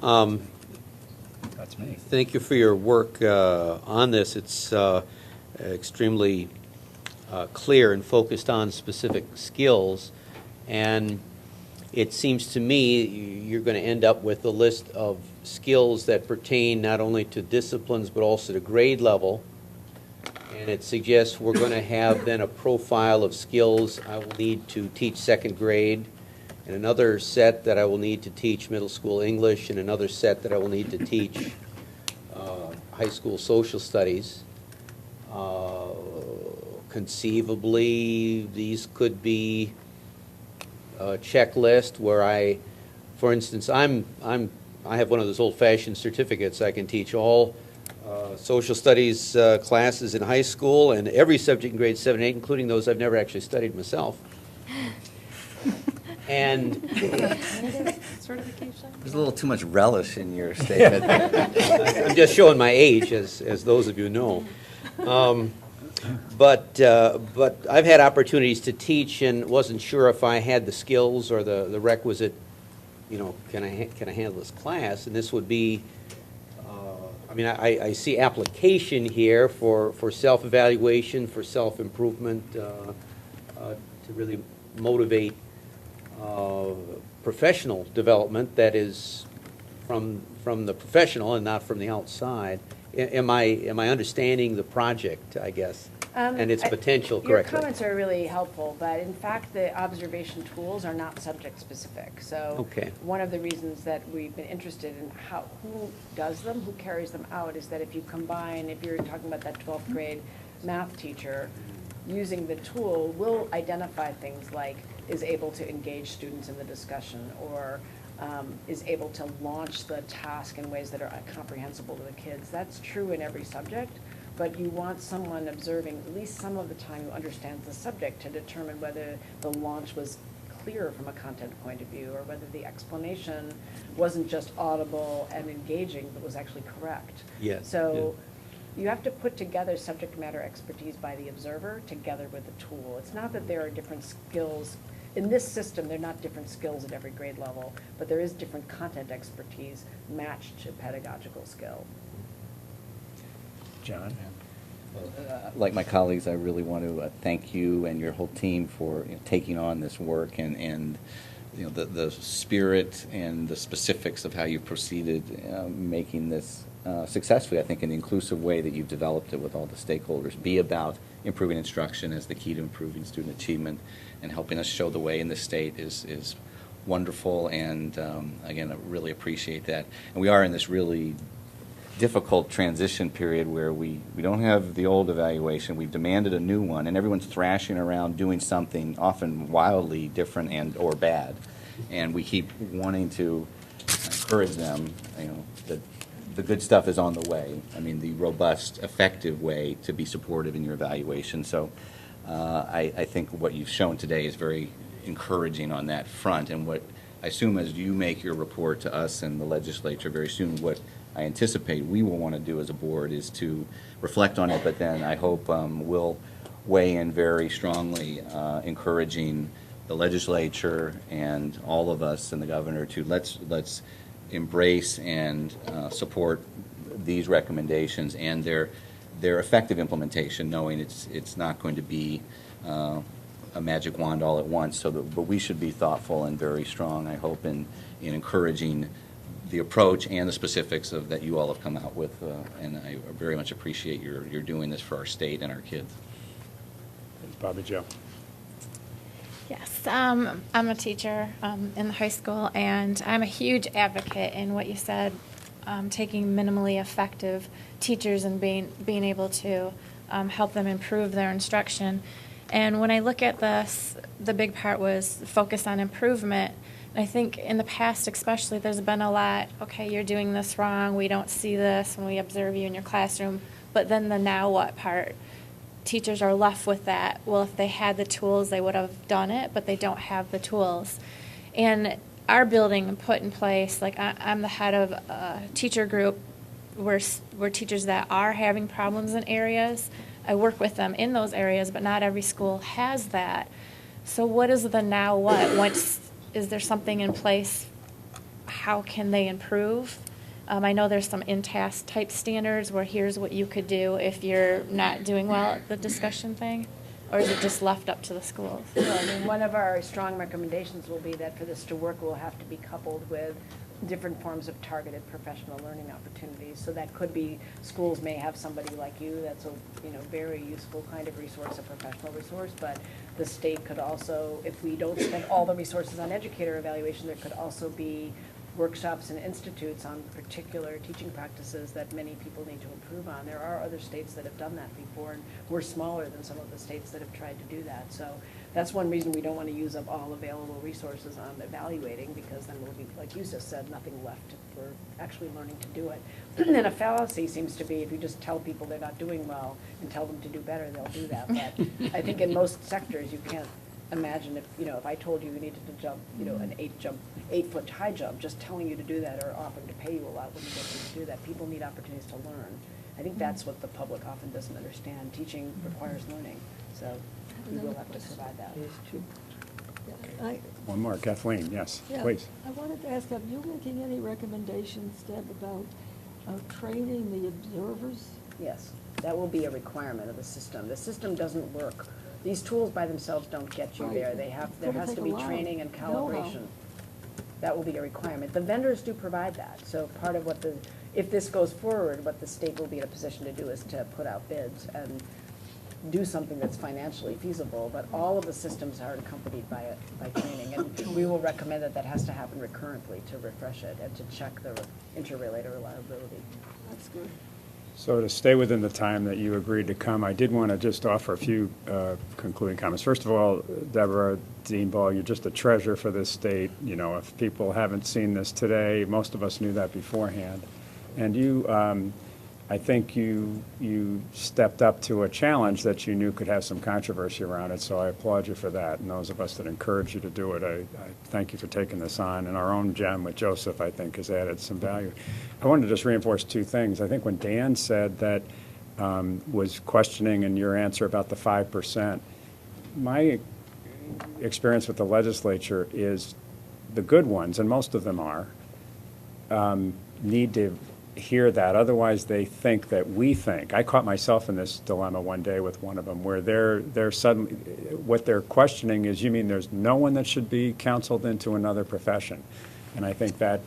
That's me. Thank you for your work on this. It's extremely clear and focused on specific skills, and it seems to me you're going to end up with a list of skills that pertain not only to disciplines but also to grade level. And it suggests we're going to have then a profile of skills I will need to teach second grade and another set that I will need to teach middle school English, and another set that I will need to teach high school social studies. Conceivably, these could be a checklist where for instance, I have one of those old-fashioned certificates. I can teach all social studies classes in high school and every subject in grades 7 and 8, including those I've never actually studied myself. And Certification? There's a little too much relish in your statement. I'm just showing my age, as those of you know. But I've had opportunities to teach and wasn't sure if I had the skills or the requisite, can I handle this class? And this would be, I see application here for self-evaluation, for self-improvement, to really motivate professional development that is from the professional and not from the outside. Am I understanding the project, I guess, and its potential correctly? Your comments are really helpful, but in fact, the observation tools are not subject-specific. So Okay. one of the reasons that we've been interested in who does them, who carries them out, is that if you're talking about that 12th grade math teacher, using the tool will identify things like is able to engage students in the discussion, or is able to launch the task in ways that are comprehensible to the kids. That's true in every subject, but you want someone observing at least some of the time who understands the subject to determine whether the launch was clear from a content point of view, or whether the explanation wasn't just audible and engaging, but was actually correct. Yes, So you have to put together subject matter expertise by the observer together with the tool. It's not that there are different skills. In this system, there are not different skills at every grade level, but there is different content expertise matched to pedagogical skill. John? Like my colleagues, I really want to thank you and your whole team for taking on this work and the spirit and the specifics of how you proceeded making this successfully, I think, in the inclusive way that you've developed it with all the stakeholders. Be about improving instruction as the key to improving student achievement, and helping us show the way in the state is wonderful, and again, I really appreciate that. And we are in this really difficult transition period where we don't have the old evaluation. We've demanded a new one, and everyone's thrashing around doing something often wildly different and or bad. And we keep wanting to encourage them, that the good stuff is on the way. The robust, effective way to be supportive in your evaluation. So I think what you've shown today is very encouraging on that front. And what I assume as you make your report to us and the legislature very soon, what I anticipate we will want to do as a board is to reflect on it, but then I hope we'll weigh in very strongly, encouraging the legislature and all of us and the governor to let's embrace and support these recommendations and their effective implementation, knowing it's not going to be a magic wand all at once. But we should be thoughtful and very strong, I hope, in encouraging the approach and the specifics of that you all have come out with, and I very much appreciate your doing this for our state and our kids. Bobby Jo. Yes, I'm a teacher in the high school, and I'm a huge advocate in what you said, taking minimally effective teachers and being able to help them improve their instruction. And when I look at this, the big part was focus on improvement. I think in the past especially, there's been a lot, okay, you're doing this wrong, we don't see this when we observe you in your classroom, but then the now what part. Teachers are left with that. Well, if they had the tools, they would have done it, but they don't have the tools. And our building put in place, like I'm the head of a teacher group where teachers that are having problems in areas, I work with them in those areas, but not every school has that. So what is the now what? Is there something in place? How can they improve? I know there's some in-task type standards where here's what you could do if you're not doing well at the discussion thing, or is it just left up to the schools? Well, one of our strong recommendations will be that for this to work, we'll have to be coupled with different forms of targeted professional learning opportunities. So that could be, schools may have somebody like you that's a, very useful kind of resource, a professional resource, but the state could also, if we don't spend all the resources on educator evaluation, there could also be workshops and institutes on particular teaching practices that many people need to improve on. There are other states that have done that before, and we're smaller than some of the states that have tried to do that. So that's one reason we don't want to use up all available resources on evaluating, because then we'll be, like you just said, nothing left for actually learning to do it. And a fallacy seems to be if you just tell people they're not doing well and tell them to do better, they'll do that. But I think in most sectors, you can't imagine if I told you needed to jump, an 8-foot high jump, just telling you to do that or offering to pay you a lot wouldn't get you to do that. People need opportunities to learn. I think that's what the public often doesn't understand. Teaching requires learning, so we will have to provide that. One more, Kathleen, yes, Yeah, please. I wanted to ask, are you making any recommendations, Deb, about training the observers? Yes, that will be a requirement of the system. The system doesn't work. These tools by themselves don't get you there. There has to be training and calibration. That will be a requirement. The vendors do provide that. So part of what if this goes forward, what the state will be in a position to do is to put out bids and do something that's financially feasible, but all of the systems are accompanied by training. And we will recommend that has to happen recurrently to refresh it and to check the interrelated reliability. That's good. So to stay within the time that you agreed to come, I did want to just offer a few concluding comments. First of all, Deborah, Dean Ball, you're just a treasure for this state. If people haven't seen this today, most of us knew that beforehand. And you, I think you stepped up to a challenge that you knew could have some controversy around it, so I applaud you for that. And those of us that encourage you to do it, I thank you for taking this on. And our own gem with Joseph, I think, has added some value. I wanted to just reinforce two things. I think when Dan said that, was questioning in your answer about the 5%, my experience with the legislature is the good ones, and most of them are, need to hear that. Otherwise, they think that we think. I caught myself in this dilemma one day with one of them, where they're suddenly, what they're questioning is, you mean there's no one that should be counseled into another profession? And I think that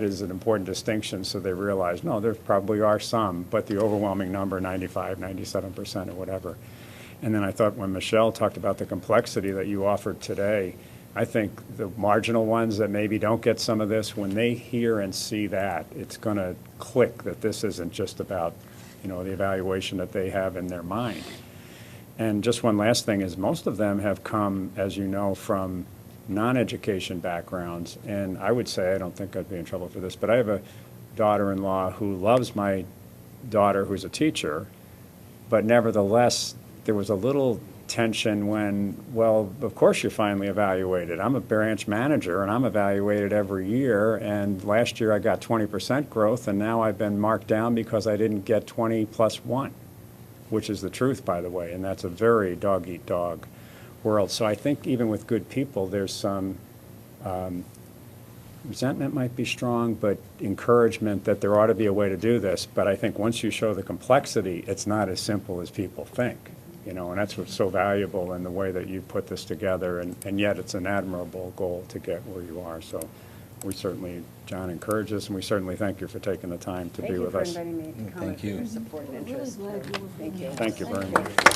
is an important distinction, so they realize, no, there probably are some, but the overwhelming number, 95, 97% or whatever. And then I thought when Michelle talked about the complexity that you offered today, I think the marginal ones that maybe don't get some of this, when they hear and see that, it's going to click that this isn't just about, the evaluation that they have in their mind. And just one last thing is most of them have come, as you know, from non-education backgrounds. And I would say, I don't think I'd be in trouble for this, but I have a daughter-in-law who loves my daughter who's a teacher, but nevertheless, there was a little tension when, well, of course you're finally evaluated. I'm a branch manager and I'm evaluated every year, and last year I got 20% growth and now I've been marked down because I didn't get 20 plus 1, which is the truth, by the way, and that's a very dog-eat-dog world. So I think even with good people, there's some resentment might be strong, but encouragement that there ought to be a way to do this. But I think once you show the complexity, it's not as simple as people think. And that's what's so valuable in the way that you put this together, and yet it's an admirable goal to get where you are. So we certainly, John, encourage us, and we certainly thank you for taking the time to be with us. Thank you for inviting me to come. Thank you. For your support and We're really interest. glad you were Thank you. Thank you very much.